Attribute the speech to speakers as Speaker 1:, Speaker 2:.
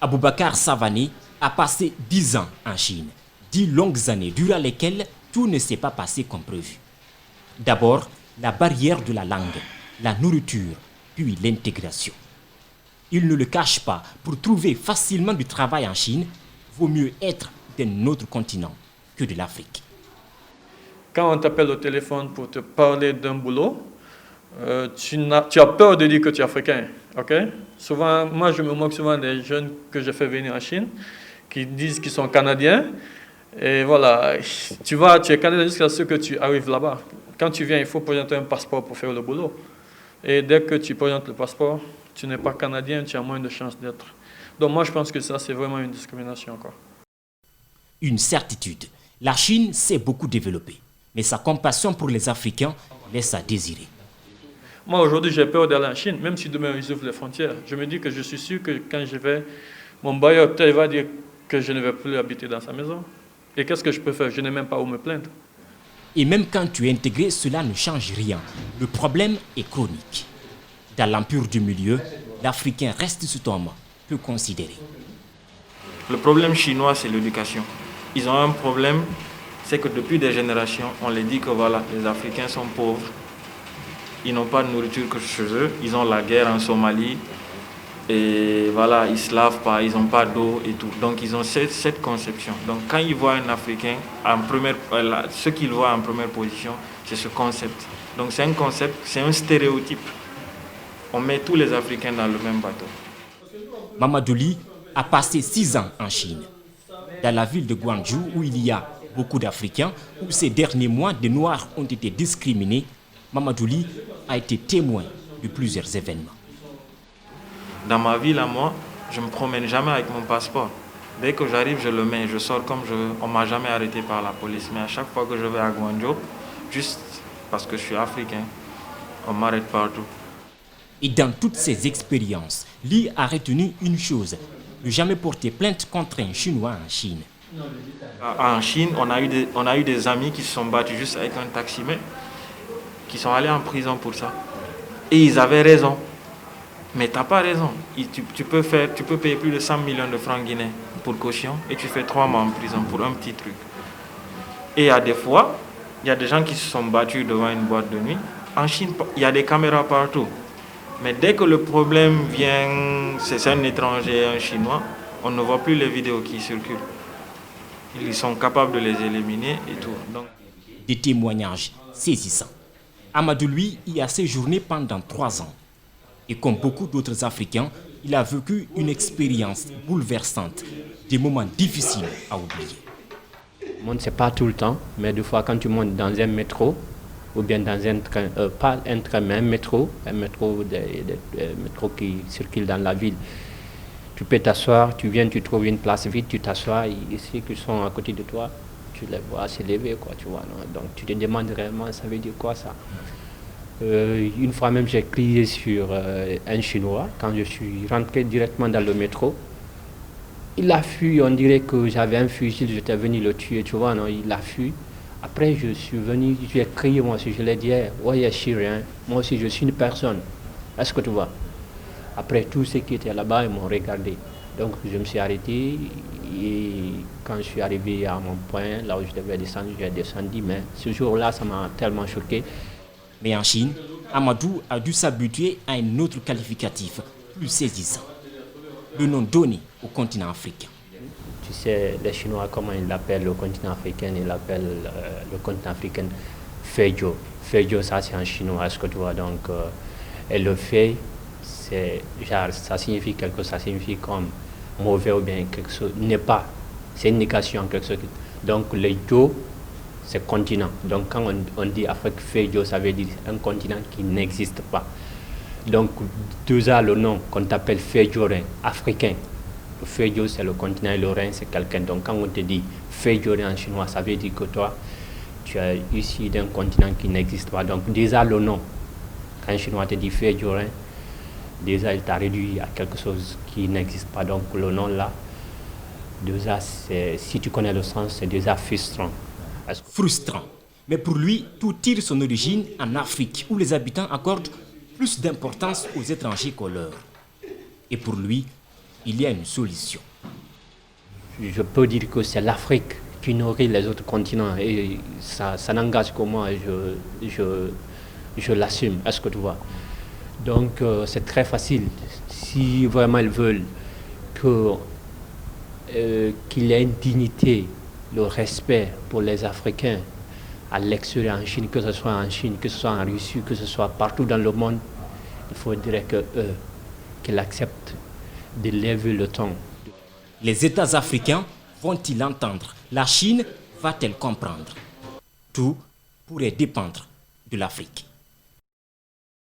Speaker 1: Aboubakar Savané a passé 10 ans en Chine, 10 longues années durant lesquelles tout ne s'est pas passé comme prévu. D'abord, la barrière de la langue, la nourriture, puis l'intégration. Il ne le cache pas, pour trouver facilement du travail en Chine, vaut mieux être d'un autre continent que de l'Afrique.
Speaker 2: Quand on t'appelle au téléphone pour te parler d'un boulot, tu as peur de dire que tu es africain. Okay? Souvent, moi, je me moque souvent des jeunes que j'ai fait venir en Chine, qui disent qu'ils sont canadiens. Et voilà, tu es canadien jusqu'à ce que tu arrives là-bas. Quand tu viens, il faut présenter un passeport pour faire le boulot. Et dès que tu présentes le passeport, tu n'es pas canadien, tu as moins de chances d'être. Donc moi, je pense que ça, c'est vraiment une discrimination, quoi.
Speaker 1: Une certitude, la Chine s'est beaucoup développée, mais sa compassion pour les Africains laisse à désirer.
Speaker 2: Moi, aujourd'hui, j'ai peur d'aller en Chine, même si demain, ils ouvrent les frontières. Je me dis que je suis sûr que quand je vais, mon bailleur, peut-être, il va dire que je ne vais plus habiter dans sa maison. Et qu'est-ce que je peux faire? Je n'ai même pas où me plaindre.
Speaker 1: Et même quand tu es intégré, cela ne change rien. Le problème est chronique. Dans l'empire du milieu, l'Africain reste cet homme peu considéré.
Speaker 3: Le problème chinois, c'est l'éducation. Ils ont un problème, c'est que depuis des générations, on les dit que voilà, les Africains sont pauvres. Ils n'ont pas de nourriture que chez eux. Ils ont la guerre en Somalie. Et voilà, ils ne se lavent pas, ils n'ont pas d'eau et tout. Donc ils ont cette conception. Donc quand ils voient un Africain, ce qu'ils voient en première position, c'est ce concept. Donc c'est un concept, c'est un stéréotype. On met tous les Africains dans le même bateau.
Speaker 1: Mamadou Ly a passé 6 ans en Chine. Dans la ville de Guangzhou, où il y a beaucoup d'Africains, où ces derniers mois, des Noirs ont été discriminés, Mamadou Ly a été témoin de plusieurs événements.
Speaker 3: Dans ma ville, à moi, je ne me promène jamais avec mon passeport. Dès que j'arrive, je le mets, je sors comme je veux. On ne m'a jamais arrêté par la police. Mais à chaque fois que je vais à Guangzhou, juste parce que je suis africain, on m'arrête partout.
Speaker 1: Et dans toutes ces expériences, Ly a retenu une chose, ne jamais porter plainte contre un Chinois en Chine.
Speaker 3: En Chine, on a eu des amis qui se sont battus juste avec un taximan, qui sont allés en prison pour ça. Et ils avaient raison. Mais tu n'as pas raison. Tu peux payer plus de 100 millions de francs guinéens pour caution et tu fais 3 mois en prison pour un petit truc. Et à des fois, il y a des gens qui se sont battus devant une boîte de nuit. En Chine, il y a des caméras partout. Mais dès que le problème vient, c'est un étranger, un Chinois, on ne voit plus les vidéos qui circulent. Ils sont capables de les éliminer et tout. Donc...
Speaker 1: Des témoignages saisissants. Amadou, lui, y a séjourné pendant 3 ans. Et comme beaucoup d'autres Africains, il a vécu une expérience bouleversante, des moments difficiles à oublier.
Speaker 4: Monte, c'est pas tout le temps, mais des fois quand tu montes dans un métro, ou bien dans un train, pas un train, mais un métro qui circule dans la ville, tu peux t'asseoir, tu viens, tu trouves une place vide, tu t'assois, et ceux qui sont à côté de toi, tu les vois s'élever, quoi, tu vois. Non? Donc tu te demandes réellement, ça veut dire quoi ça? Une fois même, j'ai crié sur un Chinois quand je suis rentré directement dans le métro. Il a fui, on dirait que j'avais un fusil, j'étais venu le tuer, tu vois, non, il a fui. Après, je suis venu, j'ai crié moi aussi, je l'ai dit, ouais, Chirien, moi aussi je suis une personne. Est-ce que tu vois? Après, tous ceux qui étaient là-bas, ils m'ont regardé. Donc, je me suis arrêté et quand je suis arrivé à mon point, là où je devais descendre, j'ai descendu. Mais ce jour-là, ça m'a tellement choqué.
Speaker 1: Mais en Chine, Amadou a dû s'habituer à un autre qualificatif plus saisissant. Le nom donné au continent africain.
Speaker 4: Tu sais, les Chinois, comment ils l'appellent le continent africain? Ils l'appellent le continent africain Feijiu. Feijiu, ça c'est en chinois, est-ce que tu vois? Donc, et le Fei, c'est genre, ça signifie quelque chose, ça signifie comme mauvais ou bien quelque chose, n'est pas. C'est une négation, quelque chose. Donc, le Jo, c'est continent. Donc quand on dit Afrique Feijiu, ça veut dire un continent qui n'existe pas. Donc déjà le nom qu'on t'appelle Feijiurien, africain. Le Feijiu c'est le continent et le Rhin c'est quelqu'un. Donc quand on te dit Feijiurien en chinois, ça veut dire que toi, tu es issu d'un continent qui n'existe pas. Donc déjà le nom, quand un chinois te dit Feijiurien, déjà il t'a réduit à quelque chose qui n'existe pas. Donc le nom là, déjà si tu connais le sens, c'est déjà frustrant.
Speaker 1: Frustrant. Mais pour lui, tout tire son origine en Afrique, où les habitants accordent plus d'importance aux étrangers qu'aux leurs. Et pour lui, il y a une solution.
Speaker 4: Je peux dire que c'est l'Afrique qui nourrit les autres continents et ça n'engage que moi, je l'assume, est-ce que tu vois. Donc c'est très facile. Si vraiment ils veulent qu'il y ait une dignité, le respect pour les Africains à l'extérieur, en Chine, que ce soit en Chine, que ce soit en Russie, que ce soit partout dans le monde, il faudrait qu'ils acceptent de lever le ton.
Speaker 1: Les États africains vont-ils entendre? La Chine va-t-elle comprendre? Tout pourrait dépendre de l'Afrique.